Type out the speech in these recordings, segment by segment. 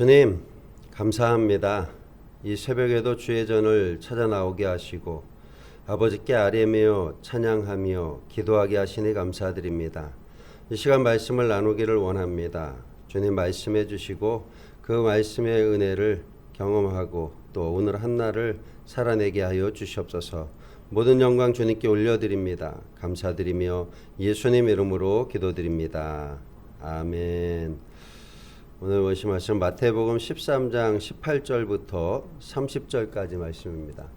주님, 감사합니다. 이 새벽에도 주의 전을 찾아 나오게 하시고 아버지께 아뢰며 찬양하며 기도하게 하시니 감사드립니다. 이 시간 말씀을 나누기를 원합니다. 주님 말씀해 주시고 그 말씀의 은혜를 경험하고 또 오늘 한날을 살아내게 하여 주시옵소서. 모든 영광 주님께 올려드립니다. 감사드리며 예수님 이름으로 기도드립니다. 아멘. 오늘 보신 말씀 마태복음 13장 18절부터 30절까지 말씀입니다.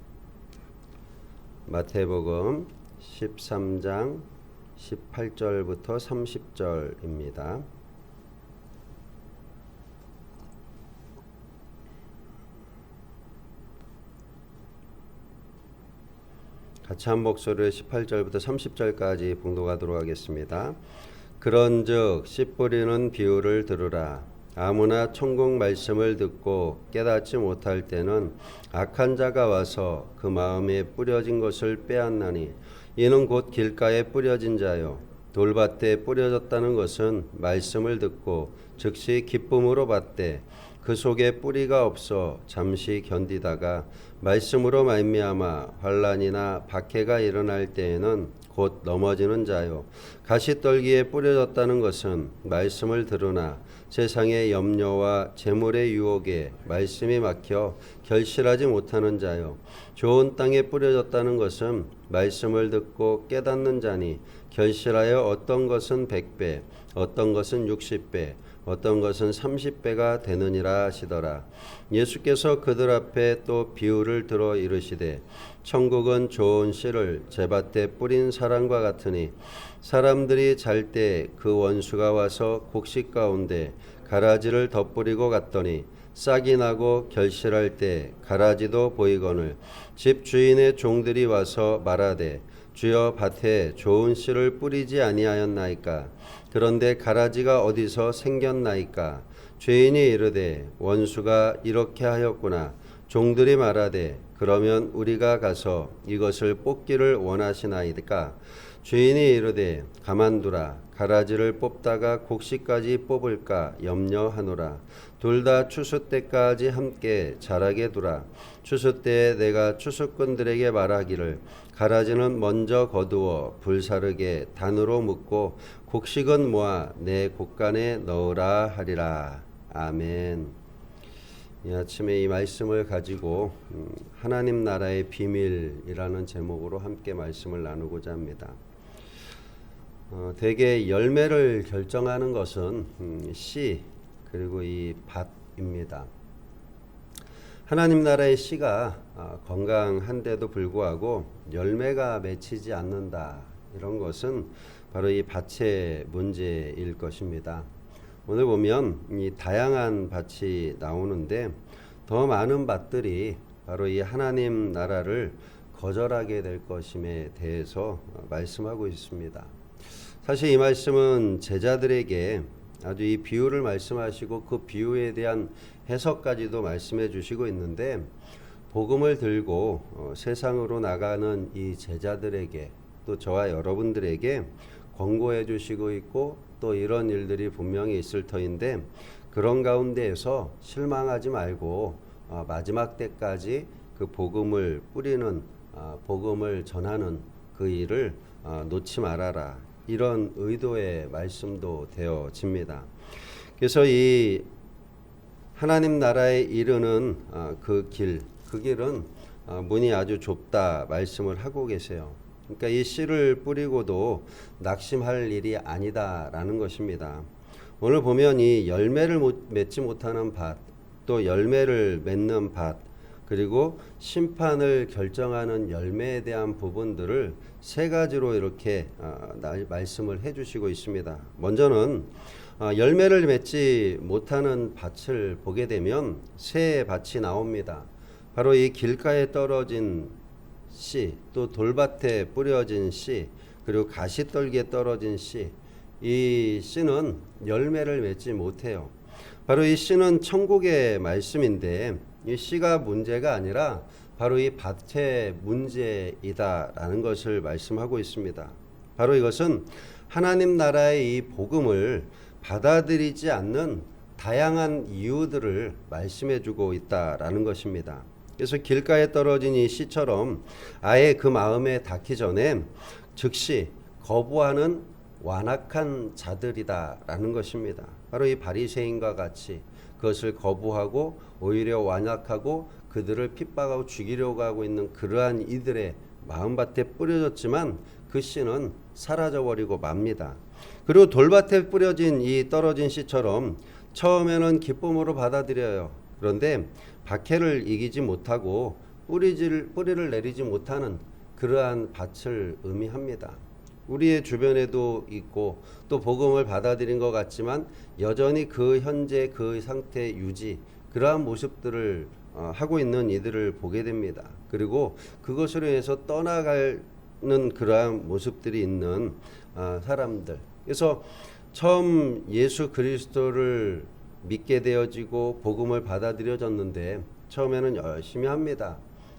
마태복음 13장 18절부터 30절입니다. 같이 한 목소리로 18절부터 30절까지 봉독하도록 하겠습니다. 그런즉 씨 뿌리는 비유를 들으라. 아무나 천국 말씀을 듣고 깨닫지 못할 때는 악한 자가 와서 그 마음에 뿌려진 것을 빼앗나니 이는 곧 길가에 뿌려진 자요 돌밭에 뿌려졌다는 것은 말씀을 듣고 즉시 기쁨으로 받되 그 속에 뿌리가 없어 잠시 견디다가 말씀으로 말미암아 환난이나 박해가 일어날 때에는 곧 넘어지는 자요 가시떨기에 뿌려졌다는 것은 말씀을 들으나 세상의 염려와 재물의 유혹에 말씀이 막혀 결실하지 못하는 자요 좋은 땅에 뿌려졌다는 것은 말씀을 듣고 깨닫는 자니 결실하여 어떤 것은 100배 어떤 것은 60배 어떤 것은 30배가 되느니라 하시더라. 예수께서 그들 앞에 또 비유를 들어 이르시되 천국은 좋은 씨를 제밭에 뿌린 사람과 같으니 사람들이 잘 때 그 원수가 와서 곡식 가운데 가라지를 덧뿌리고 갔더니 싹이 나고 결실할 때 가라지도 보이거늘 집 주인의 종들이 와서 말하되 주여 밭에 좋은 씨를 뿌리지 아니하였나이까 그런데 가라지가 어디서 생겼나이까 죄인이 이르되 원수가 이렇게 하였구나 종들이 말하되 그러면 우리가 가서 이것을 뽑기를 원하시나이까 죄인이 이르되 가만두라 가라지를 뽑다가 곡식까지 뽑을까 염려하노라 둘 다 추수 때까지 함께 자라게 두라 추수 때에 내가 추수꾼들에게 말하기를 가라지는 먼저 거두어 불사르게 단으로 묶고 곡식은 모아 내 곡간에 넣으라 하리라. 아멘. 이 아침에 이 말씀을 가지고 하나님 나라의 비밀이라는 제목으로 함께 말씀을 나누고자 합니다. 대개 열매를 결정하는 것은 씨 그리고 이 밭입니다. 하나님 나라의 씨가 건강한데도 불구하고 열매가 맺히지 않는다. 이런 것은 바로 이 밭의 문제일 것입니다. 오늘 보면 이 다양한 밭이 나오는데 더 많은 밭들이 바로 이 하나님 나라를 거절하게 될 것임에 대해서 말씀하고 있습니다. 사실 이 말씀은 제자들에게 아주 이 비유를 말씀하시고 그 비유에 대한 해석까지도 말씀해 주시고 있는데 복음을 들고 세상으로 나가는 이 제자들에게 또 저와 여러분들에게 권고해 주시고 있고 또 이런 일들이 분명히 있을 터인데 그런 가운데에서 실망하지 말고 마지막 때까지 그 복음을 뿌리는 복음을 전하는 그 일을 놓지 말아라. 이런 의도의 말씀도 되어집니다. 그래서 이 하나님 나라에 이르는 그 길은 문이 아주 좁다 말씀을 하고 계세요. 그러니까 이 씨를 뿌리고도 낙심할 일이 아니다라는 것입니다. 오늘 보면 이 열매를 맺지 못하는 밭, 또 열매를 맺는 밭, 그리고 심판을 결정하는 열매에 대한 부분들을 세 가지로 이렇게 말씀을 해주시고 있습니다. 먼저는 열매를 맺지 못하는 밭을 보게 되면 새 밭이 나옵니다. 바로 이 길가에 떨어진 씨, 또 돌밭에 뿌려진 씨, 그리고 가시떨기에 떨어진 씨, 이 씨는 열매를 맺지 못해요. 바로 이 씨는 천국의 말씀인데 이 씨가 문제가 아니라 바로 이 밭의 문제이다라는 것을 말씀하고 있습니다. 바로 이것은 하나님 나라의 이 복음을 받아들이지 않는 다양한 이유들을 말씀해 주고 있다라는 것입니다. 그래서 길가에 떨어진 이 씨처럼 아예 그 마음에 닿기 전에 즉시 거부하는 완악한 자들이다라는 것입니다. 바로 이 바리새인과 같이 그것을 거부하고 오히려 완악하고 그들을 핍박하고 죽이려고 하고 있는 그러한 이들의 마음밭에 뿌려졌지만 그 씨는 사라져버리고 맙니다. 그리고 돌밭에 뿌려진 이 떨어진 씨처럼 처음에는 기쁨으로 받아들여요. 그런데 박해를 이기지 못하고 뿌리를 내리지 못하는 그러한 밭을 의미합니다. 우리의 주변에도 있고 또 복음을 받아들인 것 같지만 여전히 그 현재 그 상태 유지 그러한 모습들을 하고 있는 이들을 보게 됩니다. 그리고 그것으로 인해서 떠나가는 그러한 모습들이 있는 사람들. 그래서 처음 예수 그리스도를 믿게 되어지고 복음을 받아들여졌는데 처음에는 열심히 합니다.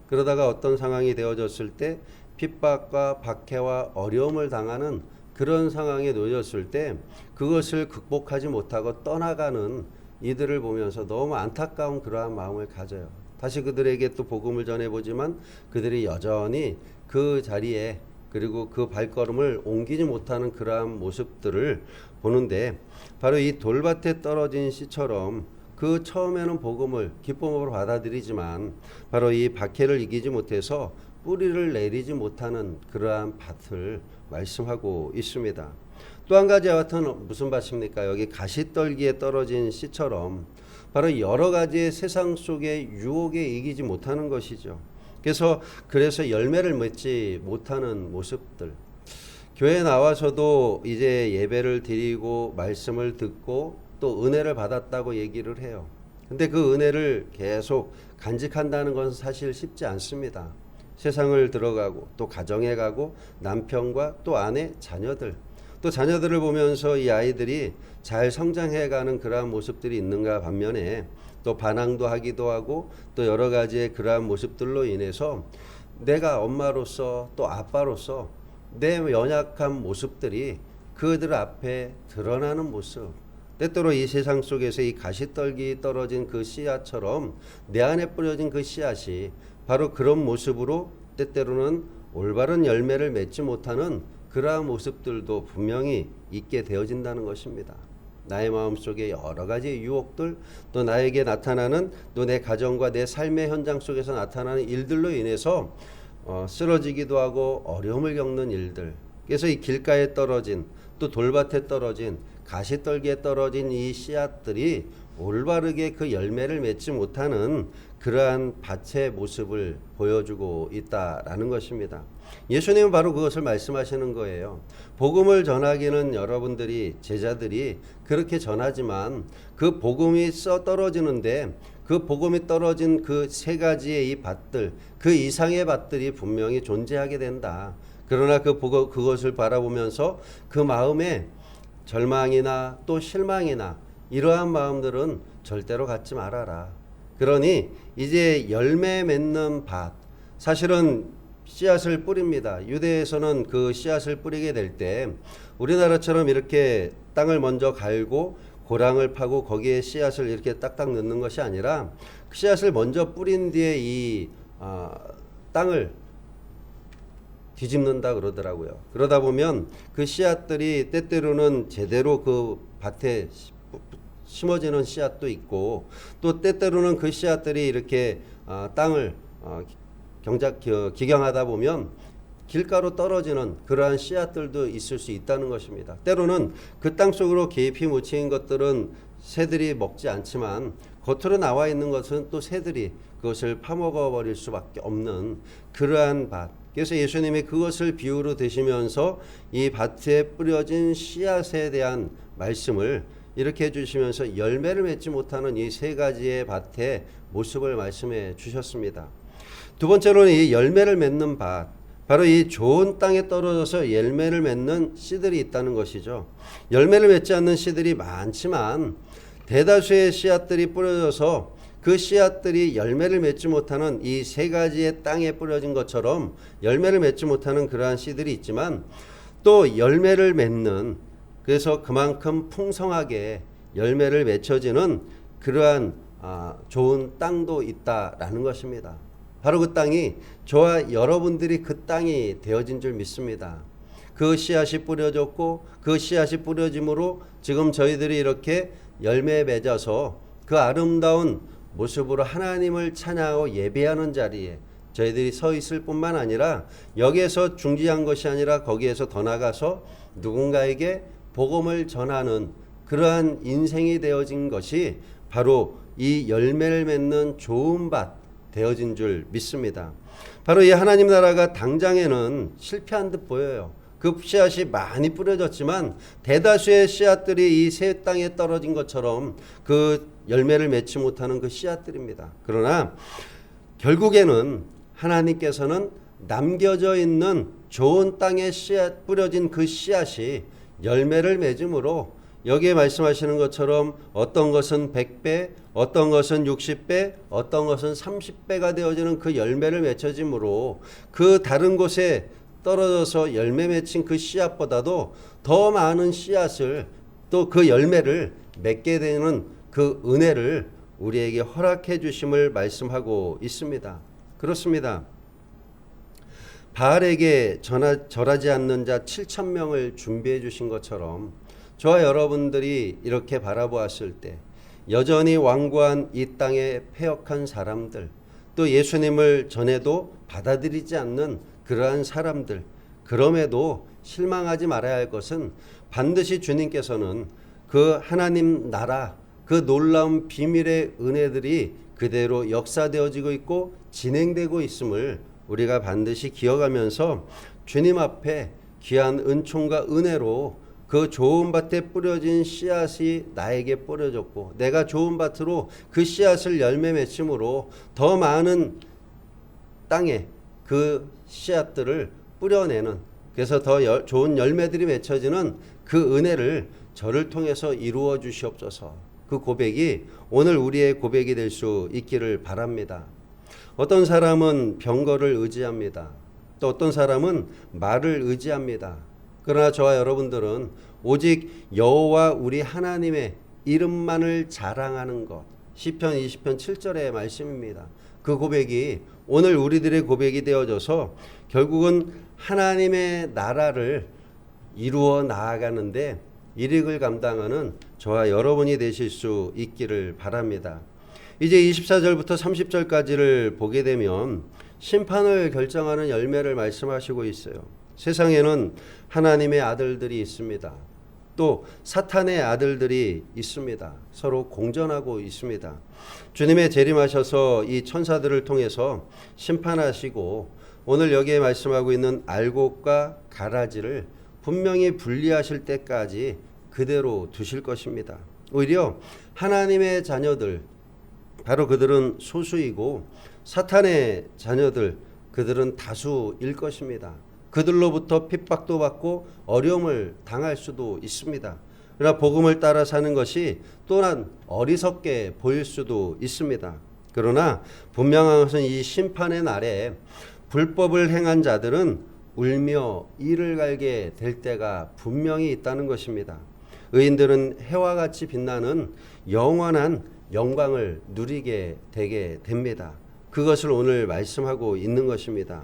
그러다가 어떤 상황이 되어졌을 때 핍박과 박해와 어려움을 당하는 그런 상황에 놓였을 때 그것을 극복하지 못하고 떠나가는 이들을 보면서 너무 안타까운 그러한 마음을 가져요. 다시 그들에게 또 복음을 전해보지만 그들이 여전히 그 자리에 그리고 그 발걸음을 옮기지 못하는 그러한 모습들을 보는데 바로 이 돌밭에 떨어진 씨처럼 그 처음에는 복음을 기쁨으로 받아들이지만 바로 이 박해를 이기지 못해서 뿌리를 내리지 못하는 그러한 밭을 말씀하고 있습니다. 또 한 가지 밭은 무슨 밭입니까? 여기 가시떨기에 떨어진 씨처럼 바로 여러 가지의 세상 속의 유혹에 이기지 못하는 것이죠. 그래서 열매를 맺지 못하는 모습들. 교회에 나와서도 이제 예배를 드리고 말씀을 듣고 또 은혜를 받았다고 얘기를 해요. 근데 그 은혜를 계속 간직한다는 것은 사실 쉽지 않습니다. 세상을 들어가고 또 가정에 가고 남편과 또 아내, 자녀들 또 자녀들을 보면서 이 아이들이 잘 성장해가는 그러한 모습들이 있는가 반면에 또 반항도 하기도 하고 또 여러 가지의 그러한 모습들로 인해서 내가 엄마로서 또 아빠로서 내 연약한 모습들이 그들 앞에 드러나는 모습. 때때로 이 세상 속에서 이 가시떨기 떨어진 그 씨앗처럼 내 안에 뿌려진 그 씨앗이 바로 그런 모습으로 때때로는 올바른 열매를 맺지 못하는 그러한 모습들도 분명히 있게 되어진다는 것입니다. 나의 마음속에 여러 가지 유혹들 또 나에게 나타나는 또 내 가정과 내 삶의 현장 속에서 나타나는 일들로 인해서 쓰러지기도 하고 어려움을 겪는 일들. 그래서 이 길가에 떨어진 또 돌밭에 떨어진 가시떨기에 떨어진 이 씨앗들이 올바르게 그 열매를 맺지 못하는 그러한 밭의 모습을 보여주고 있다라는 것입니다. 예수님은 바로 그것을 말씀하시는 거예요. 복음을 전하기는 여러분들이 제자들이 그렇게 전하지만 그 복음이 써 떨어지는데 그 복음이 떨어진 그 세 가지의 이 밭들 그 이상의 밭들이 분명히 존재하게 된다. 그러나 그것을 바라보면서 그 마음에 절망이나 또 실망이나 이러한 마음들은 절대로 갖지 말아라. 그러니 이제 열매 맺는 밭 사실은 씨앗을 뿌립니다. 유대에서는 그 씨앗을 뿌리게 될 때 우리나라처럼 이렇게 땅을 먼저 갈고 고랑을 파고 거기에 씨앗을 이렇게 딱딱 넣는 것이 아니라 씨앗을 먼저 뿌린 뒤에 이 땅을 뒤집는다 그러더라고요. 그러다 보면 그 씨앗들이 때때로는 제대로 그 밭에 심어지는 씨앗도 있고 또 때때로는 그 씨앗들이 이렇게 땅을 기경하다 보면 길가로 떨어지는 그러한 씨앗들도 있을 수 있다는 것입니다. 때로는 그 땅 속으로 깊이 묻힌 것들은 새들이 먹지 않지만 겉으로 나와 있는 것은 또 새들이 그것을 파먹어 버릴 수밖에 없는 그러한 밭. 그래서 예수님이 그것을 비유로 드시면서 이 밭에 뿌려진 씨앗에 대한 말씀을 이렇게 해주시면서 열매를 맺지 못하는 이 세 가지의 밭의 모습을 말씀해 주셨습니다. 두 번째로는 이 열매를 맺는 밭, 바로 이 좋은 땅에 떨어져서 열매를 맺는 씨들이 있다는 것이죠. 열매를 맺지 않는 씨들이 많지만 대다수의 씨앗들이 뿌려져서 그 씨앗들이 열매를 맺지 못하는 이 세 가지의 땅에 뿌려진 것처럼 열매를 맺지 못하는 그러한 씨들이 있지만 또 열매를 맺는 그래서 그만큼 풍성하게 열매를 맺혀지는 그러한 좋은 땅도 있다라는 것입니다. 바로 그 땅이 저와 여러분들이 그 땅이 되어진 줄 믿습니다. 그 씨앗이 뿌려졌고 그 씨앗이 뿌려짐으로 지금 저희들이 이렇게 열매 맺어서 그 아름다운 모습으로 하나님을 찬양하고 예배하는 자리에 저희들이 서 있을 뿐만 아니라 여기에서 중지한 것이 아니라 거기에서 더 나가서 누군가에게 복음을 전하는 그러한 인생이 되어진 것이 바로 이 열매를 맺는 좋은 밭 되어진 줄 믿습니다. 바로 이 하나님 나라가 당장에는 실패한 듯 보여요. 그 씨앗이 많이 뿌려졌지만 대다수의 씨앗들이 이 새 땅에 떨어진 것처럼 그 열매를 맺지 못하는 그 씨앗들입니다. 그러나 결국에는 하나님께서는 남겨져 있는 좋은 땅에 씨앗 뿌려진 그 씨앗이 열매를 맺음으로 여기에 말씀하시는 것처럼 어떤 것은 100배, 어떤 것은 60배, 어떤 것은 30배가 되어지는 그 열매를 맺혀짐으로 그 다른 곳에 떨어져서 열매 맺힌 그 씨앗보다도 더 많은 씨앗을 또 그 열매를 맺게 되는 그 은혜를 우리에게 허락해 주심을 말씀하고 있습니다. 그렇습니다. 바알에게 절하지 않는 자 7,000명을 준비해 주신 것처럼 저와 여러분들이 이렇게 바라보았을 때 여전히 완고한 이 땅에 패역한 사람들, 또 예수님을 전해도 받아들이지 않는 그러한 사람들, 그럼에도 실망하지 말아야 할 것은 반드시 주님께서는 그 하나님 나라, 그 놀라운 비밀의 은혜들이 그대로 역사되어지고 있고 진행되고 있음을 우리가 반드시 기억하면서 주님 앞에 귀한 은총과 은혜로 그 좋은 밭에 뿌려진 씨앗이 나에게 뿌려졌고 내가 좋은 밭으로 그 씨앗을 열매 맺음으로 더 많은 땅에 그 씨앗들을 뿌려내는, 그래서 더 좋은 열매들이 맺혀지는 그 은혜를 저를 통해서 이루어 주시옵소서. 그 고백이 오늘 우리의 고백이 될 수 있기를 바랍니다. 어떤 사람은 병거를 의지합니다. 또 어떤 사람은 말을 의지합니다. 그러나 저와 여러분들은 오직 여호와 우리 하나님의 이름만을 자랑하는 것, 시편 20편 7절의 말씀입니다. 그 고백이 오늘 우리들의 고백이 되어져서 결국은 하나님의 나라를 이루어 나아가는데 일익을 감당하는 저와 여러분이 되실 수 있기를 바랍니다. 이제 24절부터 30절까지를 보게 되면 심판을 결정하는 열매를 말씀하시고 있어요. 세상에는 하나님의 아들들이 있습니다. 또 사탄의 아들들이 있습니다. 서로 공전하고 있습니다. 주님의 재림하셔서 이 천사들을 통해서 심판하시고 오늘 여기에 말씀하고 있는 알곡과 가라지를 분명히 분리하실 때까지 그대로 두실 것입니다. 오히려 하나님의 자녀들, 바로 그들은 소수이고 사탄의 자녀들, 그들은 다수일 것입니다. 그들로부터 핍박도 받고 어려움을 당할 수도 있습니다. 그러나 복음을 따라 사는 것이 또한 어리석게 보일 수도 있습니다. 그러나 분명한 것은 이 심판의 날에 불법을 행한 자들은 울며 이를 갈게 될 때가 분명히 있다는 것입니다. 의인들은 해와 같이 빛나는 영원한 영광을 누리게 되게 됩니다. 그것을 오늘 말씀하고 있는 것입니다.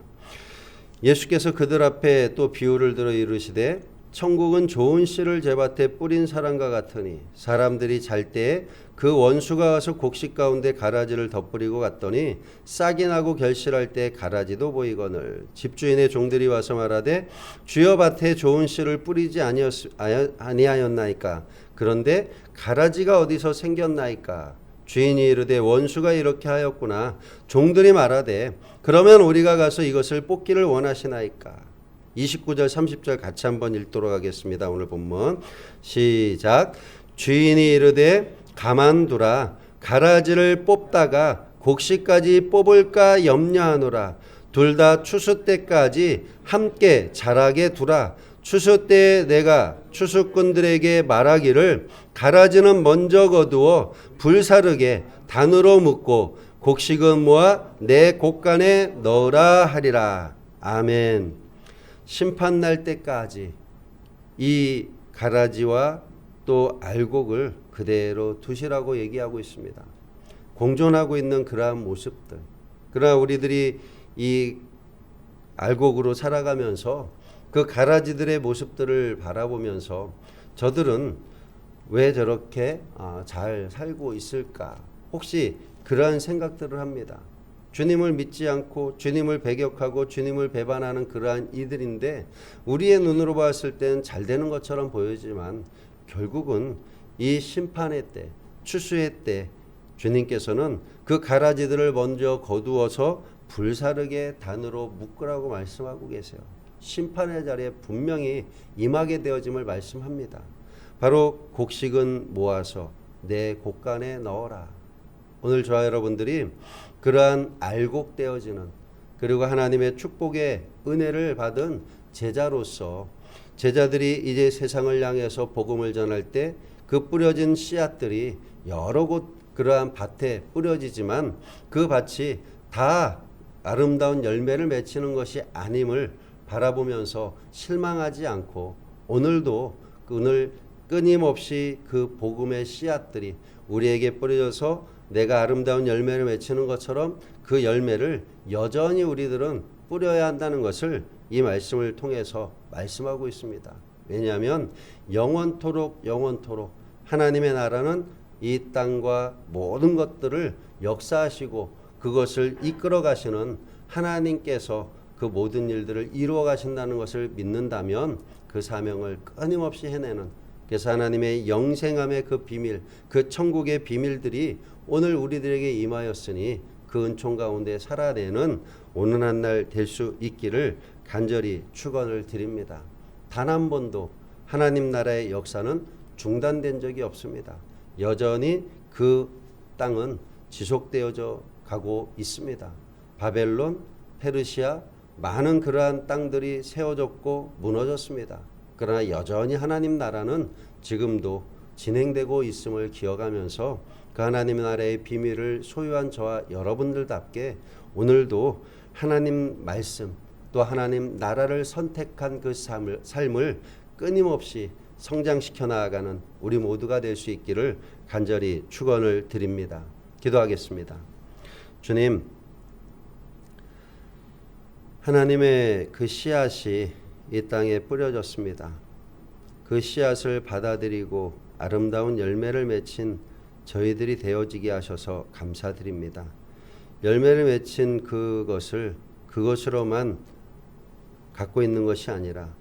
예수께서 그들 앞에 또 비유를 들어 이르시되 천국은 좋은 씨를 제밭에 뿌린 사람과 같으니 사람들이 잘 때에 그 원수가 와서 곡식 가운데 가라지를 덧뿌리고 갔더니 싹이 나고 결실할 때 가라지도 보이거늘 집주인의 종들이 와서 말하되 주여 밭에 좋은 씨를 뿌리지 아니하였나이까 그런데 가라지가 어디서 생겼나이까 주인이 이르되 원수가 이렇게 하였구나. 종들이 말하되 그러면 우리가 가서 이것을 뽑기를 원하시나이까. 29절 30절 같이 한번 읽도록 하겠습니다. 오늘 본문 시작. 주인이 이르되 가만두라. 가라지를 뽑다가 곡식까지 뽑을까 염려하노라. 둘 다 추수 때까지 함께 자라게 두라. 추수 때에 내가 추수꾼들에게 말하기를 가라지는 먼저 거두어 불사르게 단으로 묶고 곡식은 모아 내 곡간에 넣으라 하리라. 아멘. 심판 날 때까지 이 가라지와 또 알곡을 그대로 두시라고 얘기하고 있습니다. 공존하고 있는 그러한 모습들. 그러나 우리들이 이 알곡으로 살아가면서 그 가라지들의 모습들을 바라보면서 저들은 왜 저렇게 잘 살고 있을까? 혹시 그러한 생각들을 합니다. 주님을 믿지 않고 주님을 배격하고 주님을 배반하는 그러한 이들인데 우리의 눈으로 봤을 때는 잘 되는 것처럼 보이지만 결국은 이 심판의 때, 추수의 때 주님께서는 그 가라지들을 먼저 거두어서 불사르게 단으로 묶으라고 말씀하고 계세요. 심판의 자리에 분명히 임하게 되어짐을 말씀합니다. 바로 곡식은 모아서 내 곡간에 넣어라. 오늘 저와 여러분들이 그러한 알곡되어지는 그리고 하나님의 축복의 은혜를 받은 제자로서 제자들이 이제 세상을 향해서 복음을 전할 때 그 뿌려진 씨앗들이 여러 곳 그러한 밭에 뿌려지지만 그 밭이 다 아름다운 열매를 맺히는 것이 아님을 바라보면서 실망하지 않고 오늘도 오늘 끊임없이 그 복음의 씨앗들이 우리에게 뿌려져서 내가 아름다운 열매를 맺히는 것처럼 그 열매를 여전히 우리들은 뿌려야 한다는 것을 이 말씀을 통해서 말씀하고 있습니다. 왜냐하면 영원토록 하나님의 나라는 이 땅과 모든 것들을 역사하시고 그것을 이끌어 가시는 하나님께서 그 모든 일들을 이루어 가신다는 것을 믿는다면 그 사명을 끊임없이 해내는, 그래서 하나님의 영생함의 그 비밀, 그 천국의 비밀들이 오늘 우리들에게 임하였으니 그 은총 가운데 살아내는 오늘 한 날 될 수 있기를 간절히 축원을 드립니다. 단 한 번도 하나님 나라의 역사는 중단된 적이 없습니다. 여전히 그 땅은 지속되어져 가고 있습니다. 바벨론, 페르시아 많은 그러한 땅들이 세워졌고 무너졌습니다. 그러나 여전히 하나님 나라는 지금도 진행되고 있음을 기억하면서 그 하나님 나라의 비밀을 소유한 저와 여러분들답게 오늘도 하나님 말씀 또 하나님 나라를 선택한 그 삶을 끊임없이 성장시켜 나아가는 우리 모두가 될 수 있기를 간절히 축원을 드립니다. 기도하겠습니다. 주님, 하나님의 그 씨앗이 이 땅에 뿌려졌습니다. 그 씨앗을 받아들이고 아름다운 열매를 맺힌 저희들이 되어지게 하셔서 감사드립니다. 열매를 맺힌 그것으로만 갖고 있는 것이 아니라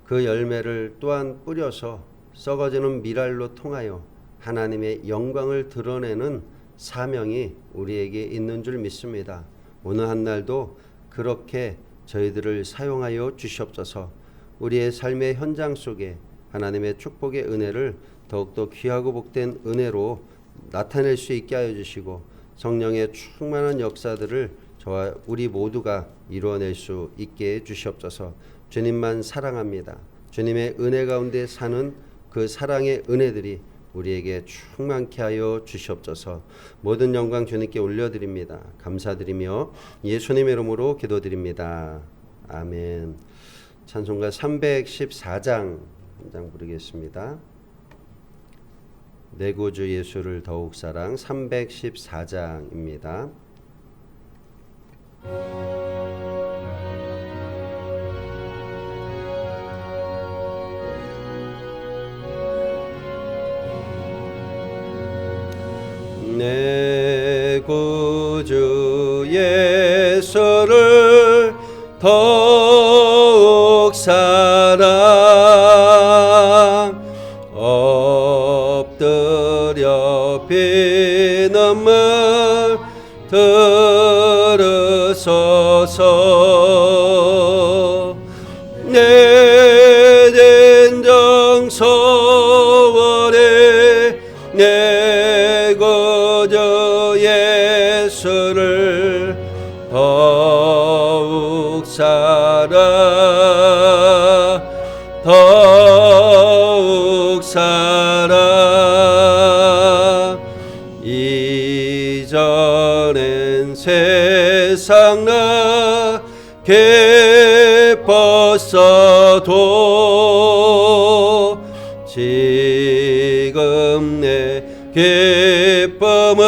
그 열매를 또한 뿌려서 썩어지는 밀알로 통하여 하나님의 영광을 드러내는 사명이 우리에게 있는 줄 믿습니다. 오늘 한 날도 그렇게 저희들을 사용하여 주시옵소서. 우리의 삶의 현장 속에 하나님의 축복의 은혜를 더욱더 귀하고 복된 은혜로 나타낼 수 있게 하여 주시고 성령의 충만한 역사들을 저와 우리 모두가 이루어낼 수 있게 해 주시옵소서. 주님만 사랑합니다. 주님의 은혜 가운데 사는 그 사랑의 은혜들이 우리에게 충만케 하여 주시옵소서. 모든 영광 주님께 올려드립니다. 감사드리며 예수님의 이름으로 기도드립니다. 아멘. 찬송가 314장 한 장 부르겠습니다. 내 구주 예수를 더욱 사랑 314장입니다. 내 구주 예수를 더욱 사랑 엎드려 피눈물 들으소서. 내 진정 소원에 내 구주 예수를 더욱 사랑 더욱 사랑. 이전엔 세상 나 기뻤어도 지금 내 기쁨은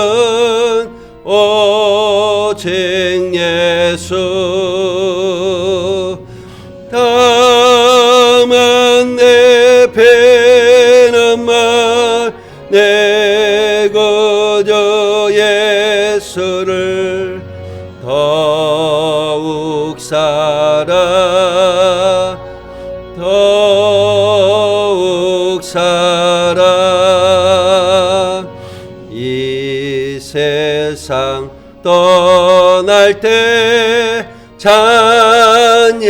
오직 예수. 다만 내 배는 말 내 구주 예수를 더욱 살아 더욱 살아. 이 세상 떠날 때 찬양하고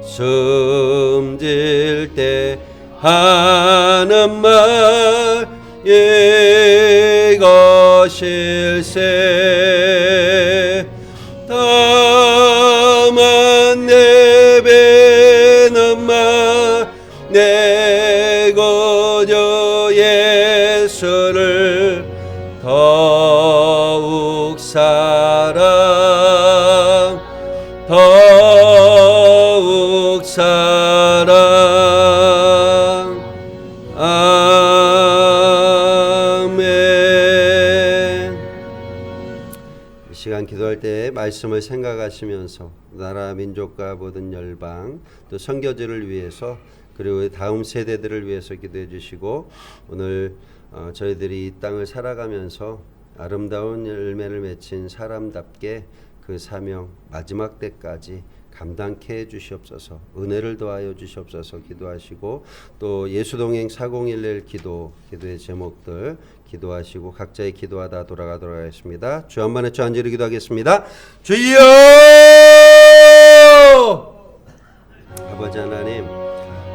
숨질 때 하는 말 이것일세. 다만 내 배는 말 내 구주 예수를 더욱 사랑 더욱 사랑. 아멘. 이 시간 기도할 때 말씀을 생각하시면서 나라 민족과 모든 열방 또 선교지를 위해서 그리고 다음 세대들을 위해서 기도해 주시고, 오늘 저희들이 이 땅을 살아가면서 아름다운 열매를 맺힌 사람답게 그 사명 마지막 때까지 감당케 해 주시옵소서. 은혜를 더하여 주시옵소서 기도하시고, 또 예수동행 4011 기도의 제목들 기도하시고 각자의 기도하다 돌아가도록 하겠습니다. 주 한번에 주 한절히 기도하겠습니다. 주여! 아버지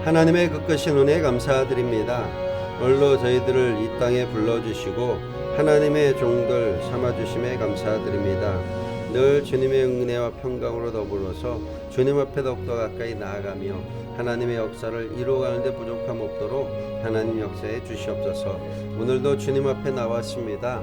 하나님의 그 크신 은혜 감사드립니다. 오늘도 저희들을 이 땅에 불러주시고 하나님의 종들 삼아주심에 감사드립니다. 늘 주님의 은혜와 평강으로 더불어서 주님 앞에 더욱더 가까이 나아가며 하나님의 역사를 이루어가는데 부족함 없도록 하나님 역사해 주시옵소서. 오늘도 주님 앞에 나왔습니다.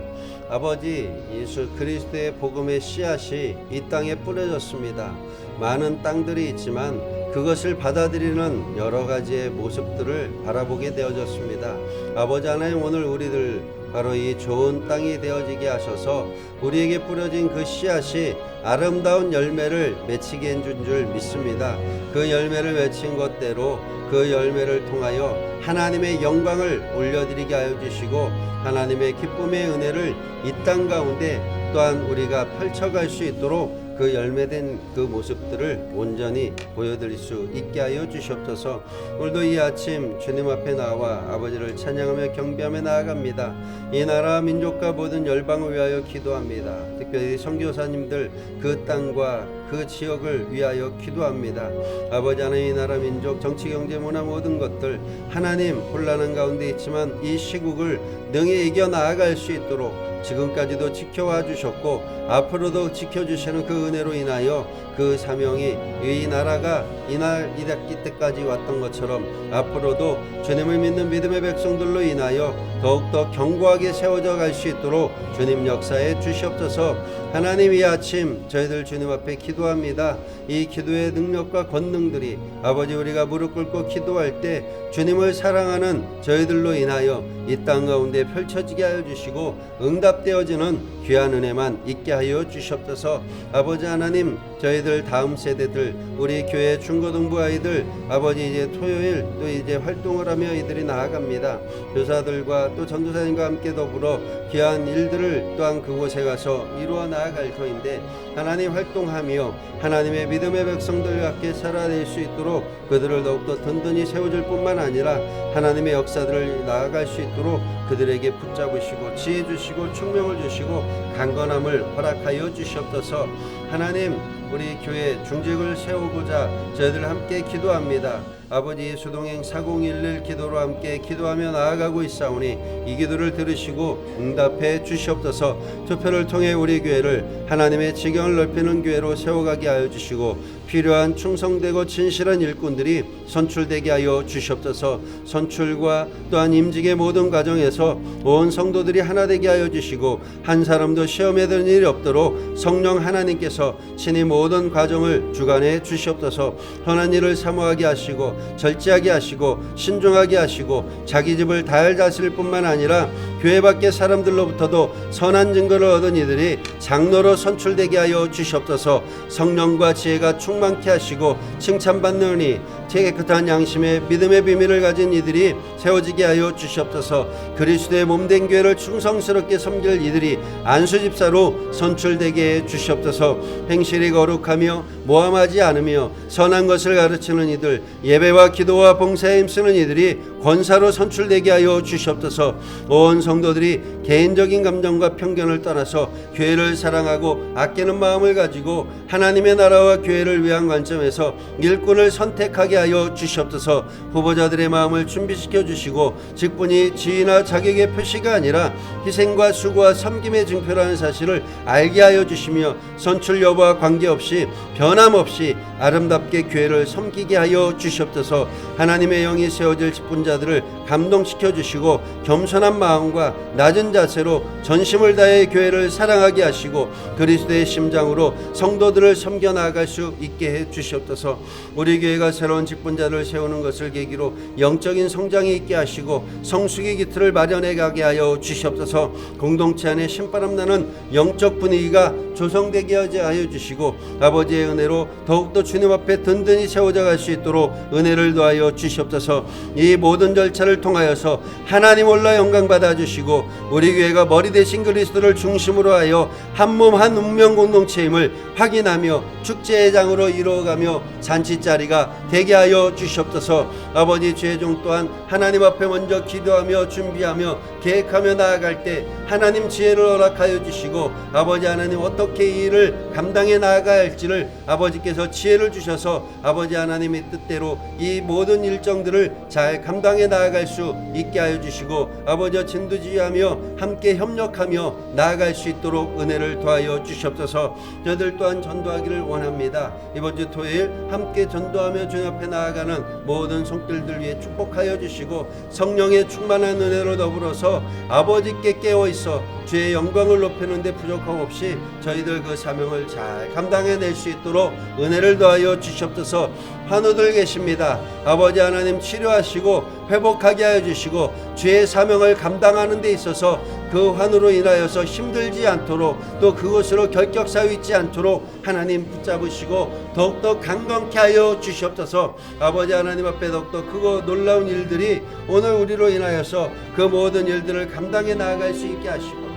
아버지, 예수 그리스도의 복음의 씨앗이 이 땅에 뿌려졌습니다. 많은 땅들이 있지만 그것을 받아들이는 여러 가지의 모습들을 바라보게 되어졌습니다. 아버지 하나님, 오늘 우리들 바로 이 좋은 땅이 되어지게 하셔서 우리에게 뿌려진 그 씨앗이 아름다운 열매를 맺히게 해준 줄 믿습니다. 그 열매를 맺힌 것대로 그 열매를 통하여 하나님의 영광을 올려드리게 하여 주시고 하나님의 기쁨의 은혜를 이 땅 가운데 또한 우리가 펼쳐갈 수 있도록 그 열매된 그 모습들을 온전히 보여드릴 수 있게 하여 주시옵소서. 오늘도 이 아침 주님 앞에 나와 아버지를 찬양하며 경배하며 나아갑니다. 이 나라 민족과 모든 열방을 위하여 기도합니다. 특별히 선교사님들 그 땅과 그 지역을 위하여 기도합니다. 아버지 하나님, 이 나라 민족 정치 경제 문화 모든 것들 하나님 혼란한 가운데 있지만 이 시국을 능히 이겨 나아갈 수 있도록 지금까지도 지켜와 주셨고 앞으로도 지켜주시는 그 은혜로 인하여 그 사명이 이 나라가 이때까지 왔던 것처럼 앞으로도 주님을 믿는 믿음의 백성들로 인하여 더욱더 견고하게 세워져 갈 수 있도록 주님 역사해 주시옵소서. 하나님, 이 아침 저희들 주님 앞에 기도합니다. 이 기도의 능력과 권능들이 아버지 우리가 무릎 꿇고 기도할 때 주님을 사랑하는 저희들로 인하여 이 땅 가운데 펼쳐지게 하여 주시고 응답되어지는 귀한 은혜만 있게 하여 주시옵소서. 아버지 하나님, 저희들 다음 세대들 우리 교회 중고등부 아이들 아버지 이제 토요일 또 이제 활동을 하며 이들이 나아갑니다. 교사들과 또 전도사님과 함께 더불어 귀한 일들을 또한 그곳에 가서 이루어 나아갈 터인데 하나님 활동하며 하나님의 믿음의 백성들과 함께 살아낼 수 있도록 그들을 더욱더 든든히 세워줄 뿐만 아니라 하나님의 역사들을 나아갈 수 있도록 그들에게 붙잡으시고 지혜 주시고 총명을 주시고 강건함을 허락하여 주시옵소서. 하나님, 우리 교회 중직을 세우고자 저희들 함께 기도합니다. 아버지, 예수동행 4011 기도로 함께 기도하며 나아가고 있사오니 이 기도를 들으시고 응답해 주시옵소서. 투표를 통해 우리 교회를 하나님의 지경을 넓히는 교회로 세워가게 하여 주시고 필요한 충성되고 진실한 일꾼들이 선출되게 하여 주시옵소서. 선출과 또한 임직의 모든 과정에서 온 성도들이 하나 되게 하여 주시고 한 사람도 시험에 드는 일이 없도록 성령 하나님께서 주님께서 친히 모든 과정을 주관해 주시옵소서. 선한 일을 사모하게 하시고 절제하게 하시고 신중하게 하시고 자기 집을 잘 다스릴 뿐만 아니라 교회 밖의 사람들로부터도 선한 증거를 얻은 이들이 장로로 선출되게 하여 주시옵소서. 성령과 지혜가 충만케 하시고 칭찬받느니 깨끗한 양심의 믿음의 비밀을 가진 이들이 세워지게 하여 주시옵소서. 그리스도의 몸된 교회를 충성스럽게 섬길 이들이 안수집사로 선출되게 해 주시옵소서. 행실이 거룩하며 모함하지 않으며 선한 것을 가르치는 이들, 예배와 기도와 봉사에 힘쓰는 이들이 권사로 선출되게 하여 주시옵소서. 온 성도들이 개인적인 감정과 편견을 떠나서 교회를 사랑하고 아끼는 마음을 가지고 하나님의 나라와 교회를 위한 관점에서 일꾼을 선택하게 하여 주시옵소서. 후보자들의 마음을 준비시켜 주시고 직분이 지위나 자격의 표시가 아니라 희생과 수고와 섬김의 증표라는 사실을 알게 하여 주시며 선출 여부와 관계없이 변함없이 아름답게 교회를 섬기게 하여 주시옵소서. 하나님의 영이 세워질 직분자들을 감동시켜 주시고 겸손한 마음과 낮은 자세로 전심을 다해 교회를 사랑하게 하시고 그리스도의 심장으로 성도들을 섬겨 나아갈 수 있게 해 주시옵소서. 우리 교회가 새로운 직분자를 세우는 것을 계기로 영적인 성장이 있게 하시고 성숙의 기틀을 마련해 가게 하여 주시옵소서. 공동체 안에 신바람 나는 영적 분위기가 조성되게 하여 주시고 아버지의 은혜로 더욱더 주님 앞에 든든히 세워져 갈 수 있도록 은혜를 더하여 주시옵소서. 이 모든 절차를 통하여서 하나님 홀로 영광 받아 주시고 우리 교회가 머리 대신 그리스도를 중심으로 하여 한 몸 한 운명 공동체임을 확인하며 축제회장으로 이루어가며 잔치자리가 되게 하여 주시옵소서. 아버지 최종 또한 하나님 앞에 먼저 기도하며 준비하며 계획하며 나아갈 때 하나님 지혜를 허락하여 주시고 아버지 하나님 어떻게 이 일을 감당해 나아가야 할지를 아버지께서 지혜를 주셔서 아버지 하나님의 뜻대로 이 모든 일정들을 잘 감당해 나아갈 수 있게 하여 주시고 아버지와 진두지휘하며 함께 협력하며 나아갈 수 있도록 은혜를 더하여 주시옵소서. 저들 또한 전도하기를 원합니다. 이번 주 토요일 함께 전도하며 주님 앞에 나아가는 모든 손길들 위해 축복하여 주시고 성령의 충만한 은혜로 더불어서 아버지께 깨어있어 주의 영광을 높이는 데 부족함 없이 저희들 그 사명을 잘 감당해낼 수 있도록 은혜를 더하여 주시옵소서. 환우들 계십니다. 아버지 하나님 치료하시고 회복하게 하여 주시고 주의 사명을 감당하는 데 있어서 그 환우로 인하여서 힘들지 않도록 또 그것으로 결격사유 있지 않도록 하나님 붙잡으시고 더욱더 강건케 하여 주시옵소서. 아버지 하나님 앞에 더욱더 크고 놀라운 일들이 오늘 우리로 인하여서 그 모든 일들을 감당해 나아갈 수 있게 하시고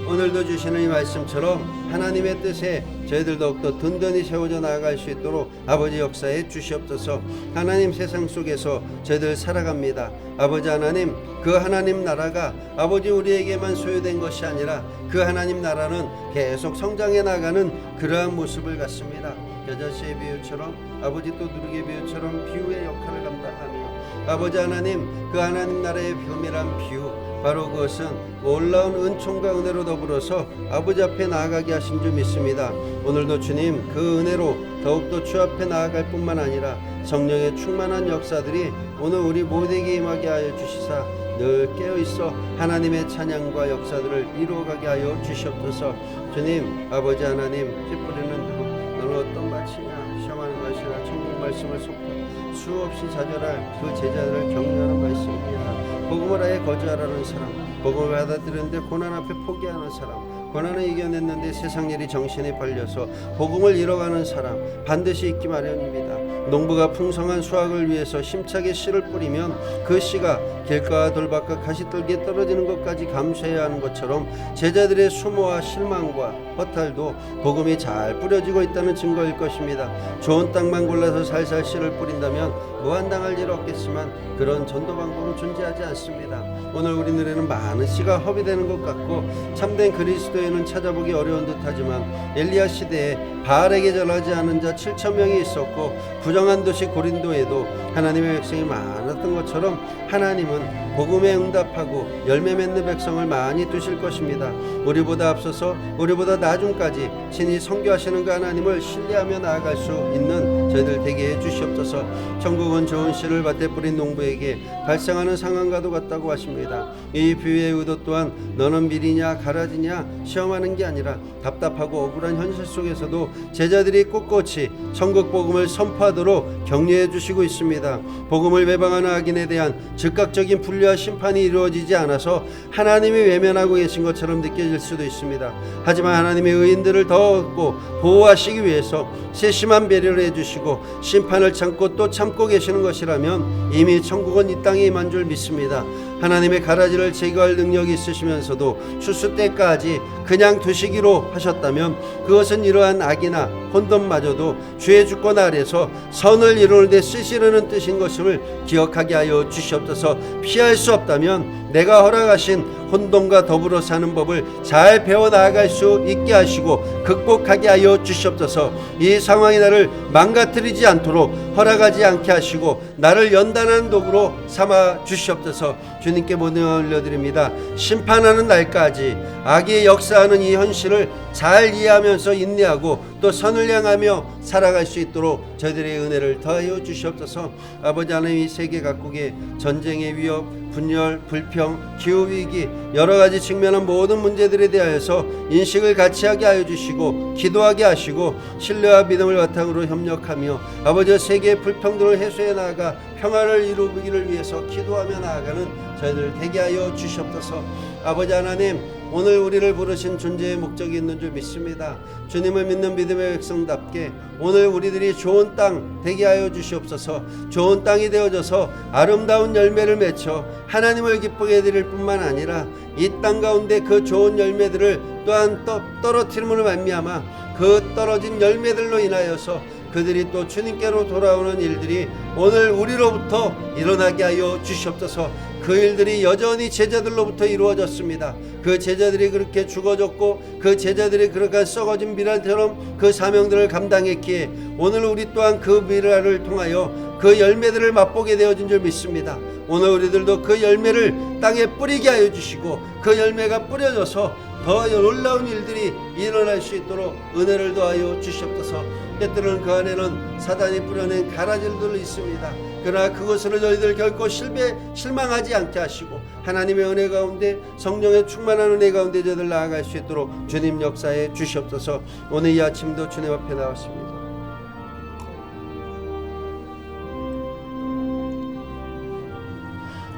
오늘도 주시는 이 말씀처럼 하나님의 뜻에 저희들 더욱더 든든히 세워져 나아갈 수 있도록 아버지 역사해 주시옵소서. 하나님 세상 속에서 저희들 살아갑니다. 아버지 하나님 그 하나님 나라가 아버지 우리에게만 소유된 것이 아니라 그 하나님 나라는 계속 성장해 나가는 그러한 모습을 갖습니다. 여자씨의 비유처럼 아버지 또 누룩의 비유처럼 비유의 역할을 감당하며 아버지 하나님 그 하나님 나라의 비밀한 비유 바로 그것은 놀라운 은총과 은혜로 더불어서 아버지 앞에 나아가게 하신 줄 믿습니다. 오늘도 주님 그 은혜로 더욱더 주 앞에 나아갈 뿐만 아니라 성령의 충만한 역사들이 오늘 우리 모두에게 임하게 하여 주시사 늘 깨어있어 하나님의 찬양과 역사들을 이루어가게 하여 주시옵소서. 주님 아버지 하나님 씨 뿌리는 너는 어떤 밭이냐 시험하는 것이나 천국 말씀을 속다 수없이 좌절할 그 제자들을 격려하는 말씀입니다. 복음을 아예 거절하는 사람, 복음을 받아들였는데 고난 앞에 포기하는 사람, 고난을 이겨냈는데 세상 일이 정신에 팔려서 복음을 잃어가는 사람 반드시 있기 마련입니다. 농부가 풍성한 수확을 위해서 힘차게 씨를 뿌리면 그 씨가 길가와 돌밭과 가시떨기에 떨어지는 것까지 감수해야 하는 것처럼 제자들의 수모와 실망과 허탈도 복음이 잘 뿌려지고 있다는 증거일 것입니다. 좋은 땅만 골라서 살살 씨를 뿌린다면 무한당할 일 없겠지만 그런 전도 방법은 존재하지 않습니다. 오늘 우리 눈에는 많은 씨가 허비되는 것 같고 참된 그리스도인은 찾아보기 어려운 듯하지만 엘리야 시대에 바알에게 절하지 않은 자 7,000명이 있었고 부정한 도시 고린도에도 하나님의 백성이 많았던 것처럼 하나님은 복음에 응답하고 열매 맺는 백성을 많이 두실 것입니다. 우리보다 앞서서 우리보다 나중까지 친히 선교하시는 그 하나님을 신뢰하며 나아갈 수 있는 저희들 되게 해 주시옵소서. 천국은 기분 좋은 씨를 밭에 뿌린 농부에게 발생하는 상황과도 같다고 하십니다. 이 비유의 의도 또한 너는 밀이냐 가라지냐 시험하는 게 아니라 답답하고 억울한 현실 속에서도 제자들이 꿋꿋이 천국 복음을 선포하도록 격려해 주시고 있습니다. 복음을 배방하는 악인에 대한 즉각적인 분류와 심판이 이루어지지 않아서 하나님이 외면하고 계신 것처럼 느껴질 수도 있습니다. 하지만 하나님의 의인들을 더 얻고 보호하시기 위해서 세심한 배려를 해주시고 심판을 참고 또 참고 계시는 것이라면 이미 천국은 이 땅에 임한 줄 믿습니다. 하나님의 가라지를 제거할 능력이 있으시면서도 추수 때까지 그냥 두시기로 하셨다면 그것은 이러한 악이나 혼돈마저도 주의 주권 아래서 선을 이루는 데 쓰시려는 뜻인 것을 기억하게 하여 주시옵소서. 피할 수 없다면 내가 허락하신 혼돈과 더불어 사는 법을 잘 배워 나아갈 수 있게 하시고 극복하게 하여 주시옵소서. 이 상황이 나를 망가뜨리지 않도록 허락하지 않게 하시고 나를 연단하는 도구로 삼아 주시옵소서. 주님께 모든 올려드립니다. 심판하는 날까지 악이 역사하는 이 현실을 잘 이해하면서 인내하고 또 선을 향하며 살아갈 수 있도록 저희들의 은혜를 더하여 주시옵소서. 아버지 하나님, 이 세계 각국의 전쟁의 위협, 분열, 불평, 기후위기 여러 가지 측면한 모든 문제들에 대하여서 인식을 같이 하게 하여 주시고 기도하게 하시고 신뢰와 믿음을 바탕으로 협력하며 아버지 세계의 불평등을 해소해 나아가 평화를 이루기를 위해서 기도하며 나아가는 저희들 되게 하여 주시옵소서. 아버지 하나님, 오늘 우리를 부르신 존재의 목적이 있는 줄 믿습니다. 주님을 믿는 믿음의 백성답게 오늘 우리들이 좋은 땅 되게 하여 주시옵소서. 좋은 땅이 되어져서 아름다운 열매를 맺혀 하나님을 기쁘게 해드릴 뿐만 아니라 이 땅 가운데 그 좋은 열매들을 또한 떨어뜨림으로 말미암아 그 떨어진 열매들로 인하여서 그들이 또 주님께로 돌아오는 일들이 오늘 우리로부터 일어나게 하여 주시옵소서. 그 일들이 여전히 제자들로부터 이루어졌습니다. 그 제자들이 그렇게 죽어졌고 그 제자들이 그렇게 썩어진 미랄처럼 그 사명들을 감당했기에 오늘 우리 또한 그 미랄을 통하여 그 열매들을 맛보게 되어진 줄 믿습니다. 오늘 우리들도 그 열매를 땅에 뿌리게 하여 주시고 그 열매가 뿌려져서 더 놀라운 일들이 일어날 수 있도록 은혜를 더하여 주시옵소서. 때때로는 그 안에는 사단이 뿌려낸 가라지들도 있습니다. 그러나 그것으로 저희들 결코 실망하지 않게 하시고 하나님의 은혜 가운데 성령의 충만한 은혜 가운데 저희들 나아갈 수 있도록 주님 역사해 주시옵소서. 오늘 이 아침도 주님 앞에 나왔습니다.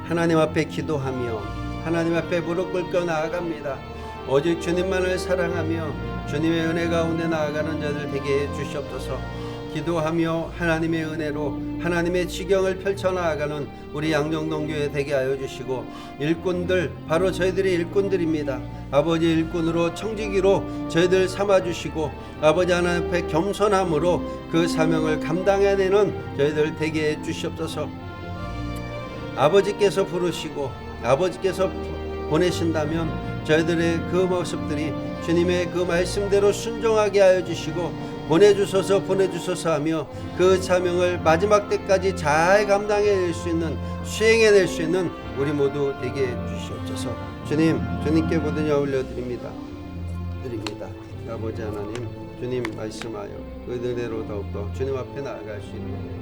하나님 앞에 기도하며 하나님 앞에 무릎 꿇고 나아갑니다. 오직 주님만을 사랑하며 주님의 은혜 가운데 나아가는 자들 되게 해 주시옵소서. 기도하며 하나님의 은혜로 하나님의 지경을 펼쳐나가는 우리 양정동교회 되게 하여 주시고 일꾼들, 바로 저희들이 일꾼들입니다. 아버지 일꾼으로 청지기로 저희들 삼아주시고 아버지 하나님 앞에 겸손함으로 그 사명을 감당해내는 저희들 되게 해 주시옵소서. 아버지께서 부르시고 아버지께서 보내신다면 저희들의 그 모습들이 주님의 그 말씀대로 순종하게 하여 주시고 보내주소서 하며 그 사명을 마지막 때까지 잘 감당해낼 수 있는, 수행해낼 수 있는 우리 모두 되게 해주시옵소서. 주님께 모든 여 올려드립니다. 아버지 하나님, 주님 말씀하여 그 은혜로 더욱더 주님 앞에 나아갈 수 있도록